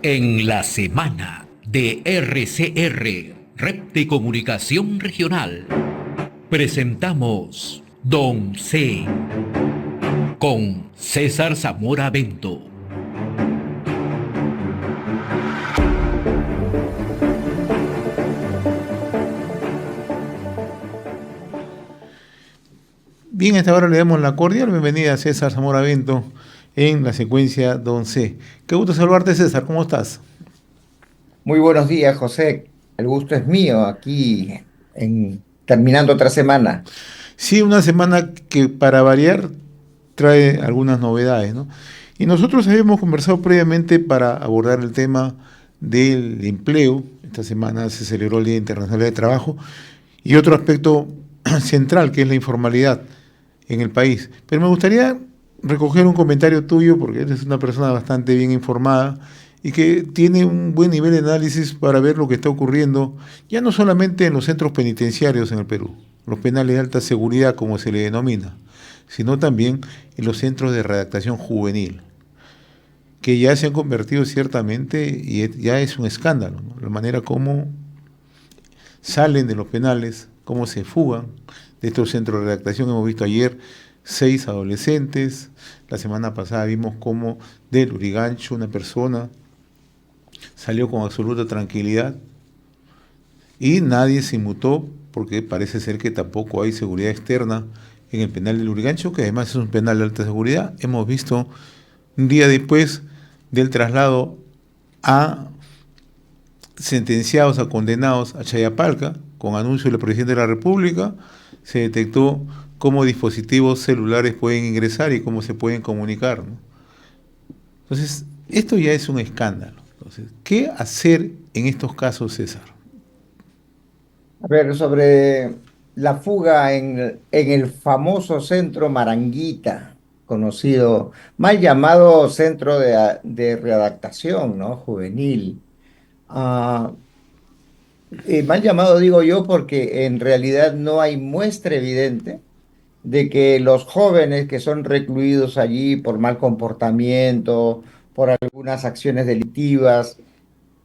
En la semana de RCR, Red de Comunicación Regional, presentamos Don C. con César Zamora Bento. Bien, a esta hora le damos la cordial bienvenida a César Zamora Bento en la secuencia Don C. Qué gusto saludarte, César, ¿cómo estás? Muy buenos días, José. El gusto es mío aquí terminando otra semana. Sí, una semana que para variar trae algunas novedades, ¿no? Y nosotros habíamos conversado previamente para abordar el tema del empleo. Esta semana se celebró el Día Internacional de Trabajo y otro aspecto central que es la informalidad en el país. Pero me gustaría recoger un comentario tuyo porque eres una persona bastante bien informada y que tiene un buen nivel de análisis para ver lo que está ocurriendo, ya no solamente en los centros penitenciarios en el Perú, los penales de alta seguridad como se le denomina, sino también en los centros de redactación juvenil, que ya se han convertido ciertamente, y ya es un escándalo, ¿no? La manera como salen de los penales, cómo se fugan de estos centros de redactación. Hemos visto ayer 6 adolescentes, la semana pasada vimos cómo del Lurigancho una persona salió con absoluta tranquilidad y nadie se inmutó porque parece ser que tampoco hay seguridad externa en el penal de Lurigancho, que además es un penal de alta seguridad. Hemos visto un día después del traslado a sentenciados, a condenados a Chayapalca, con anuncio del presidente de la República, se detectó cómo dispositivos celulares pueden ingresar y cómo se pueden comunicar, ¿no? Entonces, esto ya es un escándalo. Entonces, ¿qué hacer en estos casos, César? A ver, sobre la fuga en el famoso centro Maranguita, conocido, mal llamado centro de readaptación, ¿no? Juvenil. Ah, Mal llamado digo yo porque en realidad no hay muestra evidente de que los jóvenes que son recluidos allí por mal comportamiento, por algunas acciones delictivas,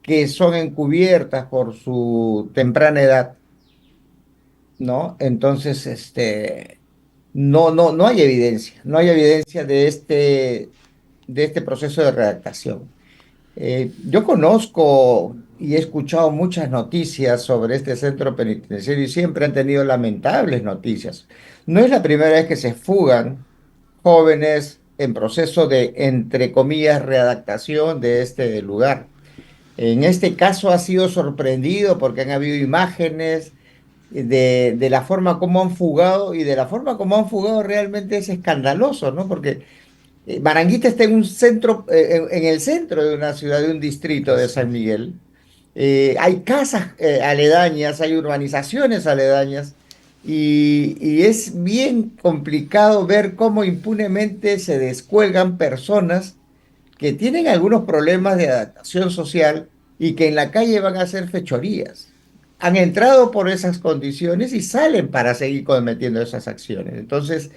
que son encubiertas por su temprana edad, ¿no? Entonces, no hay evidencia, no hay evidencia de este proceso de redactación. Yo conozco y he escuchado muchas noticias sobre este centro penitenciario y siempre han tenido lamentables noticias. No es la primera vez que se fugan jóvenes en proceso de, entre comillas, readaptación de este lugar. En este caso ha sido sorprendido porque han habido imágenes de la forma como han fugado y de la forma como han fugado realmente es escandaloso, ¿no? Porque Maranguita está en un centro, en el centro de una ciudad, de un distrito de Así San es. Miguel. Hay casas aledañas, hay urbanizaciones aledañas y es bien complicado ver cómo impunemente se descuelgan personas que tienen algunos problemas de adaptación social y que en la calle van a hacer fechorías. Han entrado por esas condiciones y salen para seguir cometiendo esas acciones. Entonces,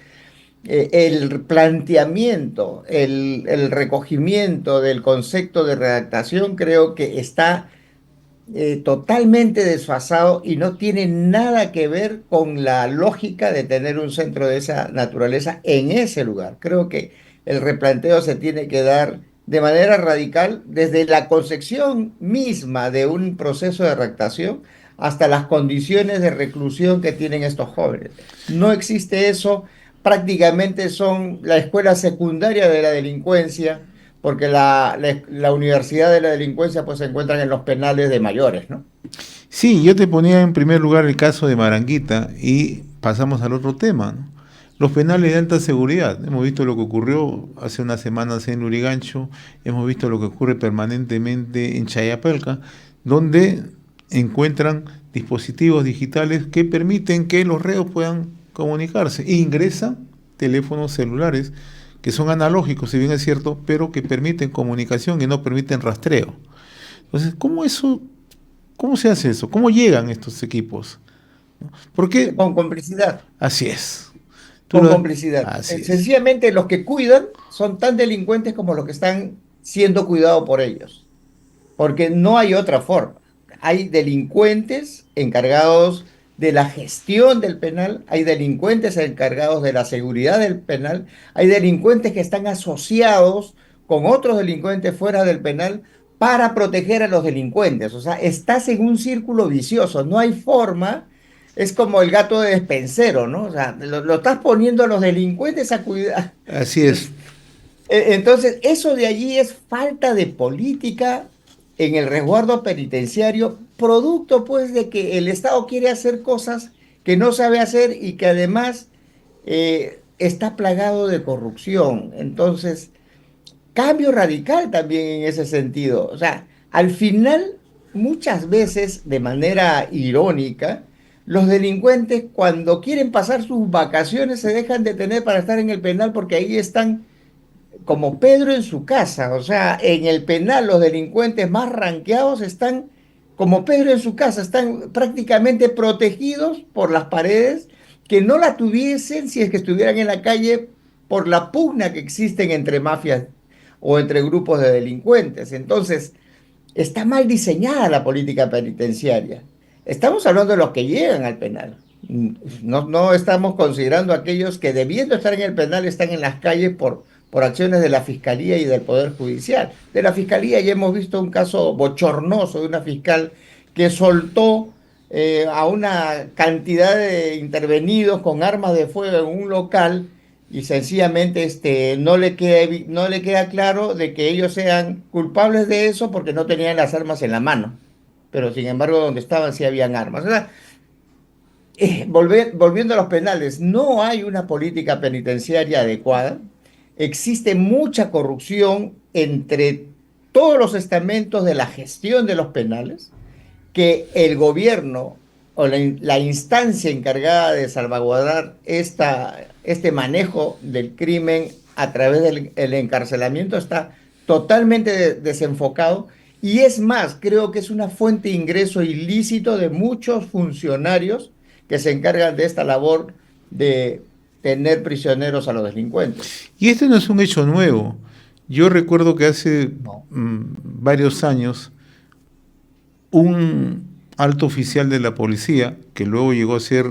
el planteamiento, el recogimiento del concepto de redactación creo que está totalmente desfasado y no tiene nada que ver con la lógica de tener un centro de esa naturaleza en ese lugar. Creo que el replanteo se tiene que dar de manera radical desde la concepción misma de un proceso de redactación hasta las condiciones de reclusión que tienen estos jóvenes. No existe eso, prácticamente son la escuela secundaria de la delincuencia porque la universidad de la delincuencia pues se encuentran en los penales de mayores, ¿no? Sí, yo te ponía en primer lugar el caso de Maranguita y pasamos al otro tema, ¿no? Los penales de alta seguridad. Hemos visto lo que ocurrió hace unas semanas en Lurigancho, hemos visto lo que ocurre permanentemente en Chayapalca, donde encuentran dispositivos digitales que permiten que los reos puedan comunicarse. E ingresan teléfonos celulares que son analógicos, si bien es cierto, pero que permiten comunicación y no permiten rastreo. Entonces, ¿cómo se hace eso? ¿Cómo llegan estos equipos? Porque Con complicidad, así es. Tú con lo, complicidad. así es. Sencillamente los que cuidan son tan delincuentes como los que están siendo cuidados por ellos. porque no hay otra forma. Hay delincuentes encargados de la gestión del penal, hay delincuentes encargados de la seguridad del penal, hay delincuentes que están asociados con otros delincuentes fuera del penal para proteger a los delincuentes. O sea, estás en un círculo vicioso, no hay forma. Es como el gato de despensero, ¿no? O sea, lo estás poniendo a los delincuentes a cuidar. Así es. Entonces, eso de allí es falta de política en el resguardo penitenciario, producto pues de que el Estado quiere hacer cosas que no sabe hacer y que además está plagado de corrupción. Entonces, cambio radical también en ese sentido. O sea, al final, muchas veces, de manera irónica, los delincuentes cuando quieren pasar sus vacaciones se dejan detener para estar en el penal porque ahí están como Pedro en su casa. O sea, en el penal los delincuentes más ranqueados están como Pedro en su casa, están prácticamente protegidos por las paredes que no la tuviesen si es que estuvieran en la calle por la pugna que existen entre mafias o entre grupos de delincuentes. Entonces, está mal diseñada la política penitenciaria. Estamos hablando de los que llegan al penal. No, no estamos considerando a aquellos que debiendo estar en el penal están en las calles por acciones de la Fiscalía y del Poder Judicial. De la Fiscalía ya hemos visto un caso bochornoso de una fiscal que soltó a una cantidad de intervenidos con armas de fuego en un local y sencillamente no le queda claro de que ellos sean culpables de eso porque no tenían las armas en la mano. Pero sin embargo, donde estaban sí habían armas. O sea, volviendo a los penales, no hay una política penitenciaria adecuada. Existe mucha corrupción entre todos los estamentos de la gestión de los penales que el gobierno o la instancia encargada de salvaguardar este manejo del crimen a través del el encarcelamiento está totalmente desenfocado y es más, creo que es una fuente de ingreso ilícito de muchos funcionarios que se encargan de esta labor de tener prisioneros a los delincuentes. Y este no es un hecho nuevo. Yo recuerdo que hace No. varios años un alto oficial de la policía, que luego llegó a ser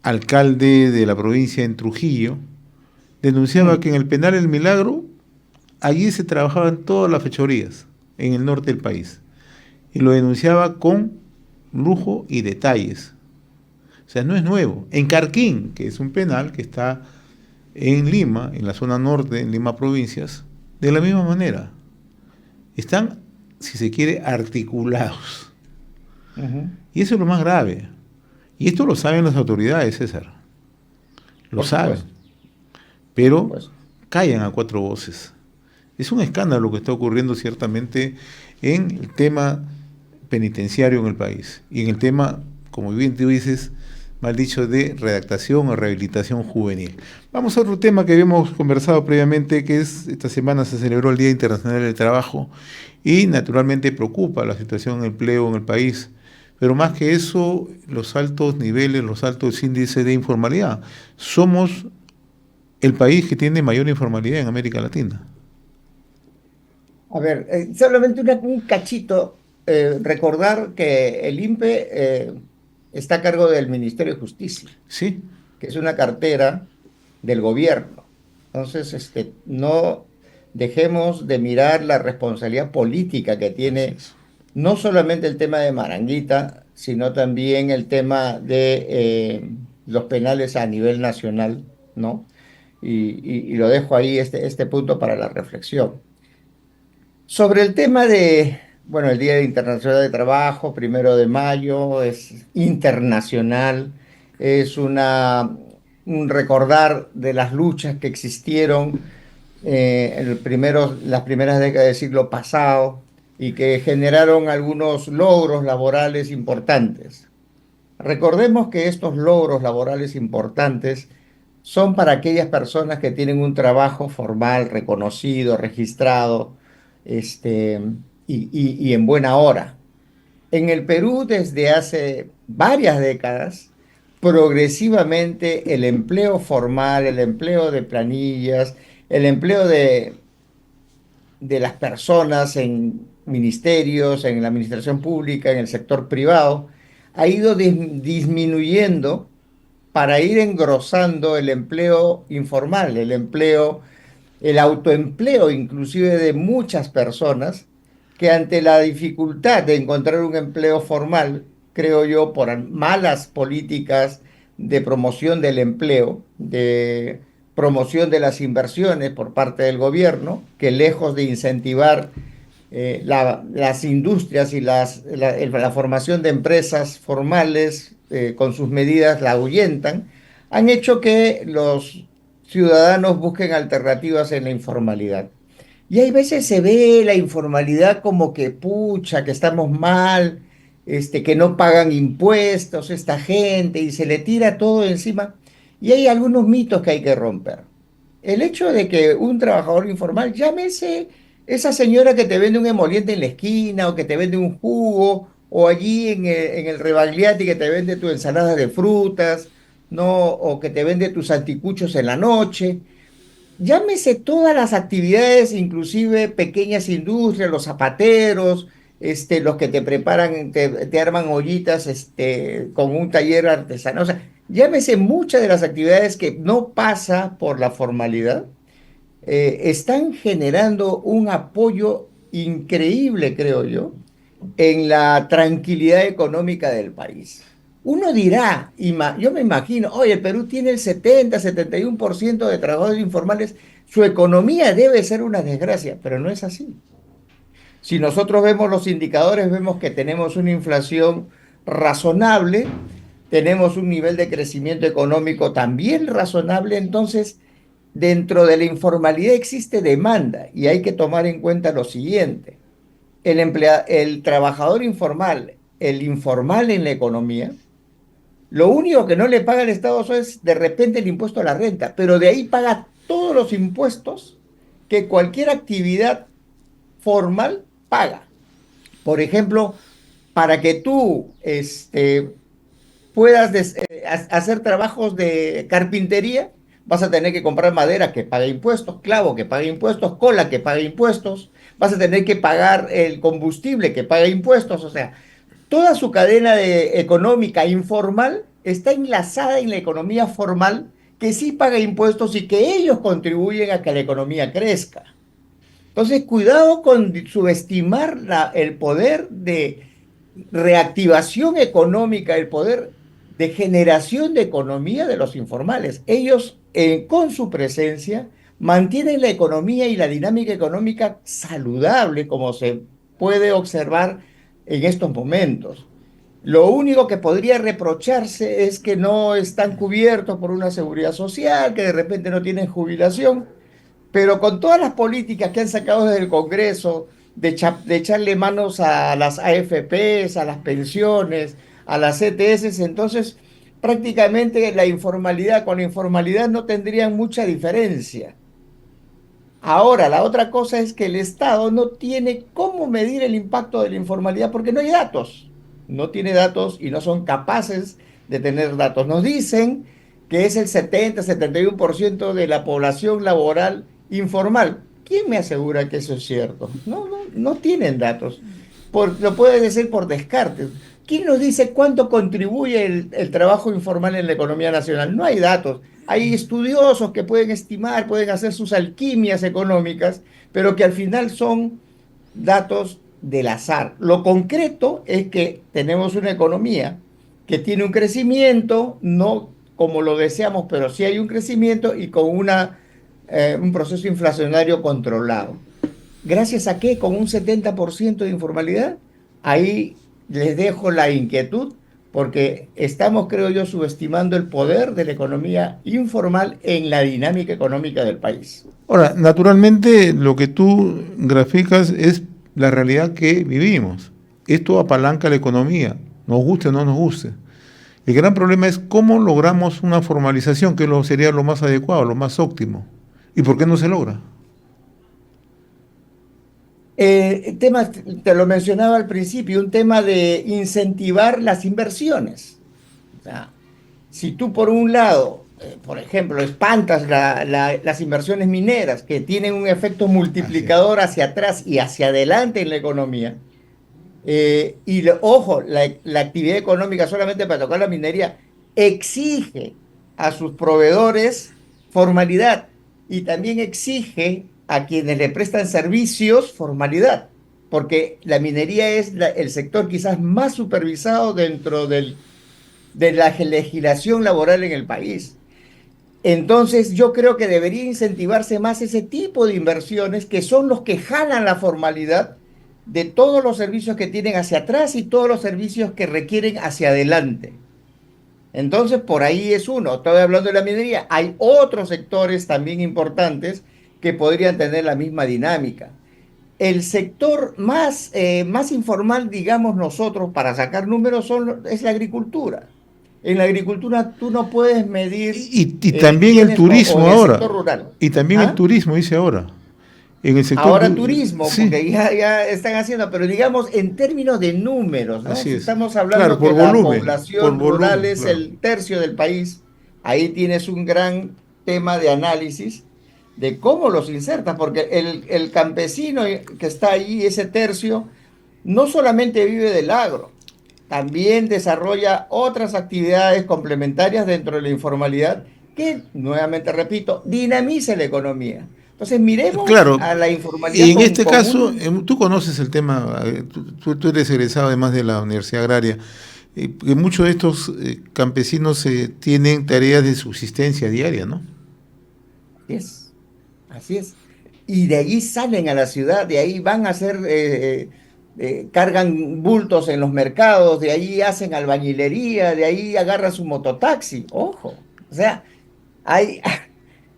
alcalde de la provincia en Trujillo, denunciaba Mm. que en el penal El Milagro, allí se trabajaban todas las fechorías, en el norte del país. Y lo denunciaba con lujo y detalles. O sea, no es nuevo. En Carquín, que es un penal que está en Lima, en la zona norte, en Lima provincias, de la misma manera. Están, si se quiere, articulados. Ujú. Y eso es lo más grave. Y esto lo saben las autoridades, César. Lo Por saben. supuesto, por Pero supuesto. callan a cuatro voces. Es un escándalo lo que está ocurriendo ciertamente en el tema penitenciario en el país. Y en el tema, como bien tú dices, mal dicho, de redactación o rehabilitación juvenil. Vamos a otro tema que habíamos conversado previamente, que es, esta semana se celebró el Día Internacional del Trabajo y naturalmente preocupa la situación en el empleo en el país. Pero más que eso, los altos niveles, los altos índices de informalidad. Somos el país que tiene mayor informalidad en América Latina. A ver, solamente un cachito, recordar que el INPE está a cargo del Ministerio de Justicia, ¿Sí? que es una cartera del gobierno. Entonces, no dejemos de mirar la responsabilidad política que Así tiene es. no solamente el tema de Maranguita, sino también el tema de los penales a nivel nacional, ¿no? Y lo dejo ahí, este punto para la reflexión. Sobre el tema de, bueno, el Día Internacional de Trabajo, 1 de mayo, es internacional, es un recordar de las luchas que existieron las primeras décadas del siglo pasado y que generaron algunos logros laborales importantes. Recordemos que estos logros laborales importantes son para aquellas personas que tienen un trabajo formal, reconocido, registrado, este, y en buena hora. En el Perú, desde hace varias décadas, progresivamente el empleo formal, el empleo de planillas, el empleo de las personas ministerios, en la administración pública, en el sector privado, ha ido disminuyendo para ir engrosando el empleo informal, el autoempleo inclusive de muchas personas que ante la dificultad de encontrar un empleo formal, creo yo, por malas políticas de promoción del empleo, de promoción de las inversiones por parte del gobierno, que lejos de incentivar las industrias y la formación de empresas formales con sus medidas la ahuyentan, han hecho que los ciudadanos busquen alternativas en la informalidad. Y hay veces se ve la informalidad como que, pucha, que estamos mal, que no pagan impuestos esta gente y se le tira todo encima. Y hay algunos mitos que hay que romper. El hecho de que un trabajador informal, llámese esa señora que te vende un emoliente en la esquina o que te vende un jugo o allí en el Rebagliati que te vende tu ensalada de frutas, ¿no? O que te vende tus anticuchos en la noche. Llámese todas las actividades, inclusive pequeñas industrias, los zapateros, los que te preparan, te arman ollitas, con un taller artesanal. O sea, llámese muchas de las actividades que no pasa por la formalidad, están generando un apoyo increíble, creo yo, en la tranquilidad económica del país. Uno dirá, yo me imagino, oye, el Perú tiene el 70-71% de trabajadores informales, su economía debe ser una desgracia, pero no es así. Si nosotros vemos los indicadores, vemos que tenemos una inflación razonable, tenemos un nivel de crecimiento económico también razonable, entonces dentro de la informalidad existe demanda y hay que tomar en cuenta lo siguiente. El trabajador informal, el informal en la economía, lo único que no le paga el Estado es de repente el impuesto a la renta, pero de ahí paga todos los impuestos que cualquier actividad formal paga. Por ejemplo, para que tú puedas hacer trabajos de carpintería, vas a tener que comprar madera que pague impuestos, clavo que pague impuestos, cola que pague impuestos, vas a tener que pagar el combustible que pague impuestos, o sea, toda su cadena económica informal está enlazada en la economía formal que sí paga impuestos y que ellos contribuyen a que la economía crezca. Entonces, cuidado con subestimar el poder de reactivación económica, el poder de generación de economía de los informales. Ellos, con su presencia, mantienen la economía y la dinámica económica saludable, como se puede observar en estos momentos. Lo único que podría reprocharse es que no están cubiertos por una seguridad social, que de repente no tienen jubilación, pero con todas las políticas que han sacado desde el Congreso, de echarle manos a las AFPs, a las pensiones, a las CTS, entonces prácticamente la informalidad con la informalidad no tendrían mucha diferencia. Ahora, la otra cosa es que el Estado no tiene cómo medir el impacto de la informalidad porque no hay datos. No tiene datos y no son capaces de tener datos. Nos dicen que es el 70-71% de la población laboral informal. ¿Quién me asegura que eso es cierto? No tienen datos. Lo puede decir por descarte. ¿Quién nos dice cuánto contribuye el trabajo informal en la economía nacional? No hay datos. Hay estudiosos que pueden estimar, pueden hacer sus alquimias económicas, pero que al final son datos del azar. Lo concreto es que tenemos una economía que tiene un crecimiento, no como lo deseamos, pero sí hay un crecimiento y con un proceso inflacionario controlado. ¿Gracias a qué? Con un 70% de informalidad. Ahí les dejo la inquietud porque estamos, creo yo, subestimando el poder de la economía informal en la dinámica económica del país. Ahora, naturalmente lo que tú graficas es la realidad que vivimos. Esto apalanca la economía, nos guste o no nos guste. El gran problema es cómo logramos una formalización, que sería lo más adecuado, lo más óptimo. ¿Y por qué no se logra? El tema, te lo mencionaba al principio, un tema de incentivar las inversiones. O sea, si tú por un lado por ejemplo, espantas las inversiones mineras que tienen un efecto multiplicador hacia atrás y hacia adelante en la economía. Ojo, la actividad económica solamente para tocar la minería exige a sus proveedores formalidad y también exige a quienes le prestan servicios formalidad, porque la minería es el sector quizás más supervisado dentro de la legislación laboral en el país. Entonces, yo creo que debería incentivarse más ese tipo de inversiones que son los que jalan la formalidad de todos los servicios que tienen hacia atrás y todos los servicios que requieren hacia adelante. Entonces, por ahí es uno. Estoy hablando de la minería. Hay otros sectores también importantes que podrían tener la misma dinámica. El sector más informal, digamos nosotros, para sacar números, es la agricultura. En la agricultura tú no puedes medir Y también el o turismo en el ahora. sector rural. Y también el ¿Ah? turismo, dice ahora. En el sector. Ahora turismo, Sí, porque ya están haciendo, pero digamos en términos de números, ¿no? así Si es. estamos Claro, hablando que por la volumen. Por población rural volumen, es claro. el tercio del país, ahí tienes un gran tema de análisis de cómo los insertas, porque el campesino que está ahí, ese tercio, no solamente vive del agro, también desarrolla otras actividades complementarias dentro de la informalidad que, nuevamente repito, dinamiza la economía. Entonces, miremos Claro, a la informalidad y en este con caso, un... tú conoces el tema, tú eres egresado además de la Universidad Agraria, que muchos de estos campesinos tienen tareas de subsistencia diaria, ¿no? Así es, así es. Y de allí salen a la ciudad, de ahí van a hacer, cargan bultos en los mercados, de ahí hacen albañilería, de ahí agarran su mototaxi. Ojo, o sea, hay,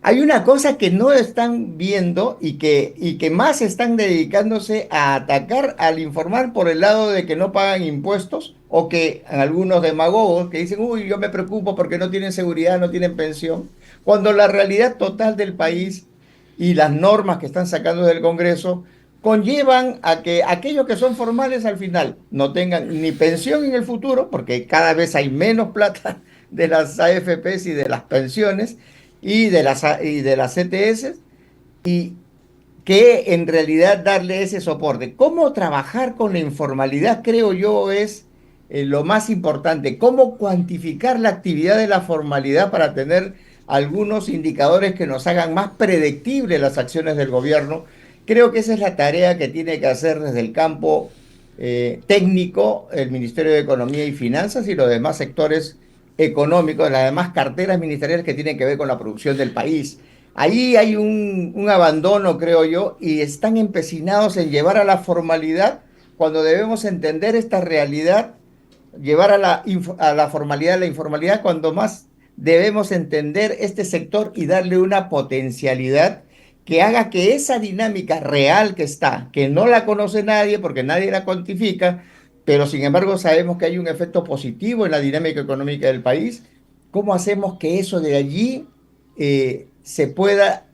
hay una cosa que no están viendo y que más están dedicándose a atacar al informal por el lado de que no pagan impuestos o que algunos demagogos que dicen, uy, yo me preocupo porque no tienen seguridad, no tienen pensión, cuando la realidad total del país y las normas que están sacando del Congreso conllevan a que aquellos que son formales al final no tengan ni pensión en el futuro, porque cada vez hay menos plata de las AFPs y de las pensiones y de las CTS, y que en realidad darle ese soporte. ¿Cómo trabajar con la informalidad? Creo yo es lo más importante. ¿Cómo cuantificar la actividad de la formalidad para tener algunos indicadores que nos hagan más predictibles las acciones del gobierno? Creo que esa es la tarea que tiene que hacer desde el campo técnico el Ministerio de Economía y Finanzas y los demás sectores económicos, las demás carteras ministeriales que tienen que ver con la producción del país. Ahí hay un abandono, creo yo, y están empecinados en llevar a la formalidad cuando debemos entender esta realidad, llevar a la formalidad, a la informalidad, cuando más debemos entender este sector y darle una potencialidad que haga que esa dinámica real que está, que no la conoce nadie porque nadie la cuantifica, pero sin embargo sabemos que hay un efecto positivo en la dinámica económica del país, ¿cómo hacemos que eso de allí se pueda,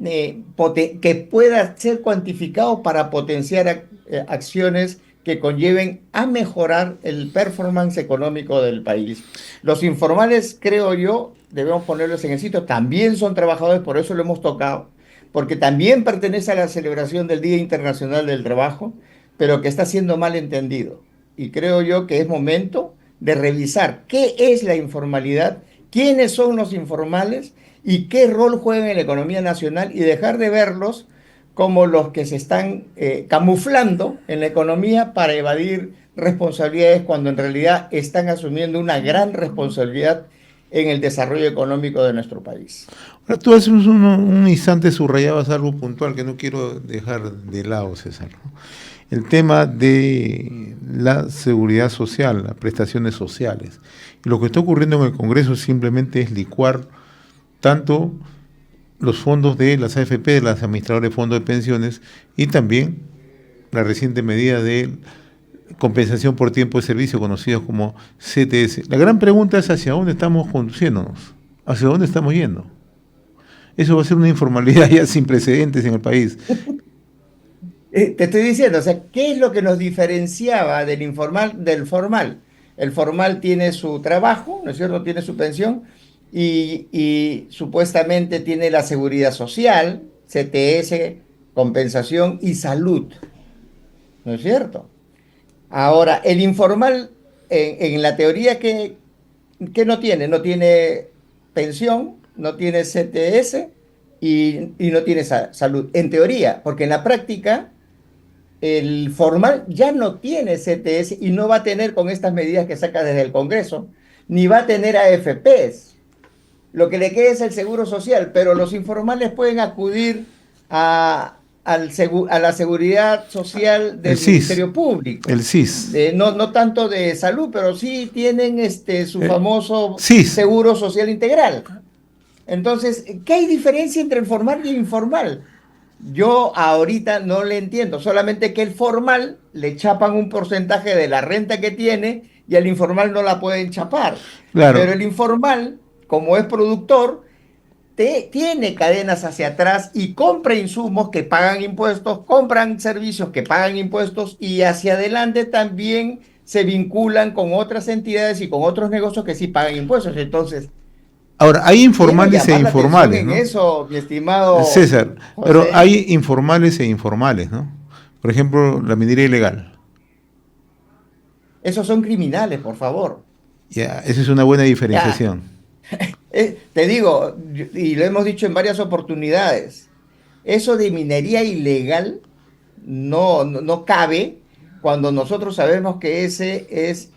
que pueda ser cuantificado para potenciar acciones que conlleven a mejorar el performance económico del país? Los informales, creo yo, debemos ponerlos en el sitio, también son trabajadores, por eso lo hemos tocado, porque también pertenece a la celebración del Día Internacional del Trabajo, pero que está siendo mal entendido. Y creo yo que es momento de revisar qué es la informalidad, quiénes son los informales y qué rol juegan en la economía nacional y dejar de verlos como los que se están camuflando en la economía para evadir responsabilidades cuando en realidad están asumiendo una gran responsabilidad en el desarrollo económico de nuestro país. Ahora tú hace un instante subrayabas algo puntual que no quiero dejar de lado, César, ¿no? El tema de la seguridad social, las prestaciones sociales. Y lo que está ocurriendo en el Congreso simplemente es licuar tanto los fondos de las AFP, de las administradoras de fondos de pensiones, y también la reciente medida de compensación por tiempo de servicio, conocidos como CTS. La gran pregunta es hacia dónde estamos conduciéndonos, hacia dónde estamos yendo. Eso va a ser una informalidad ya sin precedentes en el país. Te estoy diciendo, o sea, ¿qué es lo que nos diferenciaba del informal del formal? El formal tiene su trabajo, ¿no es cierto? Tiene su pensión, y supuestamente tiene la seguridad social, CTS, compensación y salud, ¿no es cierto? Ahora, el informal, en la teoría que no tiene, no tiene pensión, no tiene CTS y no tiene salud, en teoría, porque en la práctica el formal ya no tiene CTS y no va a tener con estas medidas que saca desde el Congreso, ni va a tener AFPs. Lo que le queda es el seguro social, pero los informales pueden acudir a la seguridad social El del SIS, Ministerio Público. el SIS, No tanto de salud, pero sí tienen su el famoso SIS. seguro social integral. Entonces, ¿qué hay diferencia entre el formal y el informal? Yo ahorita no le entiendo, solamente que el formal le chapan un porcentaje de la renta que tiene y al informal no la pueden chapar. Pero Claro. el informal, como es productor, tiene cadenas hacia atrás y compra insumos que pagan impuestos, compran servicios que pagan impuestos y hacia adelante también se vinculan con otras entidades y con otros negocios que sí pagan impuestos. Entonces, Ahora, hay quiero informales e llamar la atención informales, en ¿no? eso, mi estimado César, pero José. hay informales e informales, ¿no? Por ejemplo, la minería ilegal. Esos son criminales, por favor. Ya, esa es una buena Ya, diferenciación. te digo, y lo hemos dicho en varias oportunidades, eso de minería ilegal no cabe cuando nosotros sabemos que ese es,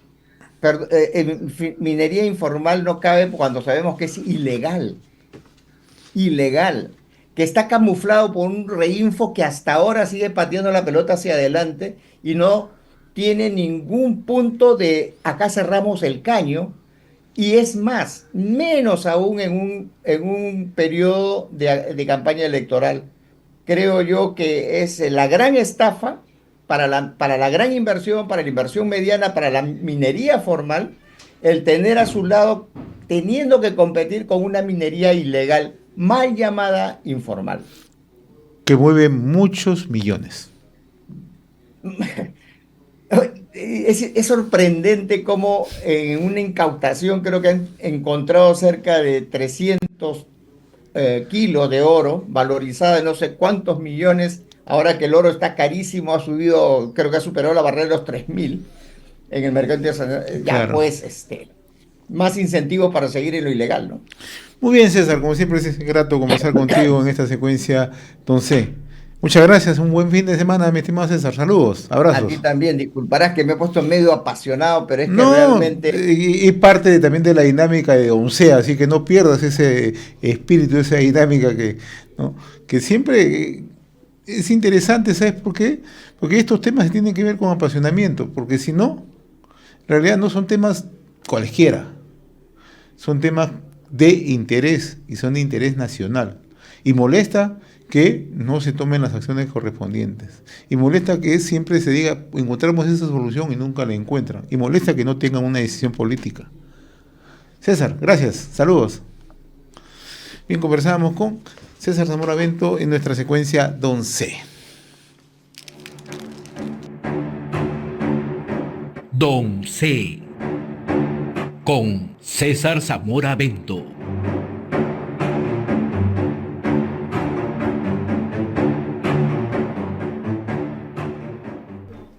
minería informal no cabe cuando sabemos que es ilegal, ilegal, que está camuflado por un reinfo que hasta ahora sigue pateando la pelota hacia adelante y no tiene ningún punto de acá cerramos el caño. Y es más, menos aún en un periodo de campaña electoral. Creo yo que es la gran estafa para la gran inversión, para la inversión mediana, para la minería formal, el tener a su lado, teniendo que competir con una minería ilegal, mal llamada informal. Que mueve muchos millones. Es sorprendente cómo en una incautación creo que han encontrado cerca de 300 kilos de oro, valorizada en no sé cuántos millones, ahora que el oro está carísimo, ha subido, creo que ha superado la barrera de los 3.000 en el mercado internacional. Ya Claro. pues, más incentivos para seguir en lo ilegal, ¿no? Muy bien, César, como siempre es grato conversar contigo en esta secuencia. Entonces, muchas gracias, un buen fin de semana, mi estimado César. Saludos, A ti abrazos. también, disculparás que me he puesto medio apasionado, pero es que No, realmente y parte también de la dinámica de Oncea, así que no pierdas ese espíritu, esa dinámica ¿no? Que siempre es interesante, ¿sabes por qué? Porque estos temas tienen que ver con apasionamiento, porque si no, en realidad no son temas cualquiera, son temas de interés y son de interés nacional. Y molesta que no se tomen las acciones correspondientes. Y molesta que siempre se diga, encontramos esa solución y nunca la encuentran. Y molesta que no tengan una decisión política. César, gracias. Saludos. Bien, conversábamos con César Zamora Bento en nuestra secuencia Don C. Don C. Con César Zamora Bento.